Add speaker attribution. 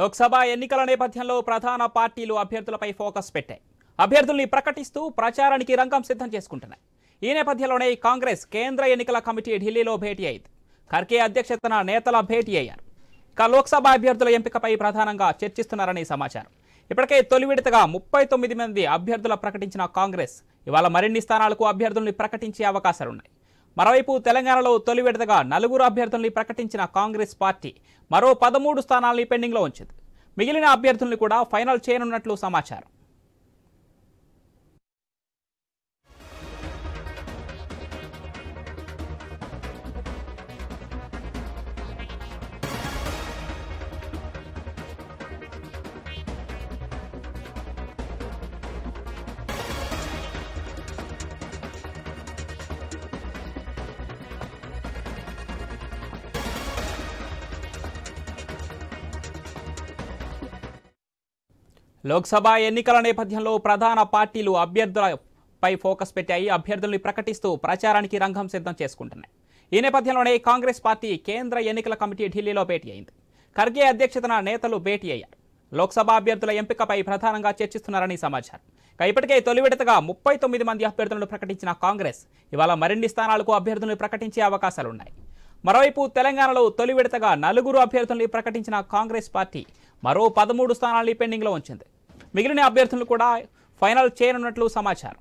Speaker 1: లోక్సభ ఎన్నికల నేపథ్యంలో ప్రధాన పార్టీలు అభ్యర్థులపై ఫోకస్ పెట్టాయి. అభ్యర్థుల్ని ప్రకటిస్తూ ప్రచారానికి రంగం సిద్ధం చేసుకుంటున్నాయి. ఈ నేపథ్యంలోనే కాంగ్రెస్ కేంద్ర ఎన్నికల కమిటీ ఢిల్లీలో భేటీ అయింది. ఖర్గే అధ్యక్షతన నేతల భేటీ అయ్యారు. ఇక లోక్సభ అభ్యర్థుల ఎంపికపై ప్రధానంగా చర్చిస్తున్నారని సమాచారం. ఇప్పటికే తొలి విడతగా 39 మంది అభ్యర్థుల ప్రకటించిన కాంగ్రెస్ ఇవాళ మరిన్ని స్థానాలకు అభ్యర్థుల్ని ప్రకటించే అవకాశాలున్నాయి. మరోవైపు తెలంగాణలో తొలి విడతగా 4 అభ్యర్థుల్ని ప్రకటించిన కాంగ్రెస్ పార్టీ మరో 13 స్థానాల్ని పెండింగ్లో ఉంచింది. మిగిలిన అభ్యర్థుల్ని కూడా ఫైనల్ చేయనున్నట్లు సమాచారం. లోక్సభ ఎన్నికల నేపథ్యంలో ప్రధాన పార్టీలు అభ్యర్థులపై ఫోకస్ పెట్టాయి. అభ్యర్థుల్ని ప్రకటిస్తూ ప్రచారానికి రంగం సిద్ధం చేసుకుంటున్నాయి. ఈ నేపథ్యంలోనే కాంగ్రెస్ పార్టీ కేంద్ర ఎన్నికల కమిటీ ఢిల్లీలో భేటీ అయింది. ఖర్గే అధ్యక్షతన నేతలు భేటీ అయ్యారు. లోక్సభ అభ్యర్థుల ఎంపికపై ప్రధానంగా చర్చిస్తున్నారని సమాచారం. ఇప్పటికే తొలి విడతగా 39 మంది అభ్యర్థులను ప్రకటించిన కాంగ్రెస్ ఇవాళ మరిన్ని స్థానాలకు అభ్యర్థులను ప్రకటించే అవకాశాలున్నాయి. మరోవైపు తెలంగాణలో తొలి విడతగా 4 అభ్యర్థుల్ని ప్రకటించిన కాంగ్రెస్ పార్టీ మరో 13 స్థానాల్ని పెండింగ్లో ఉంచింది. మిగిలిన అభ్యర్థులను కూడా ఫైనల్ చేయనున్నట్లు సమాచారం.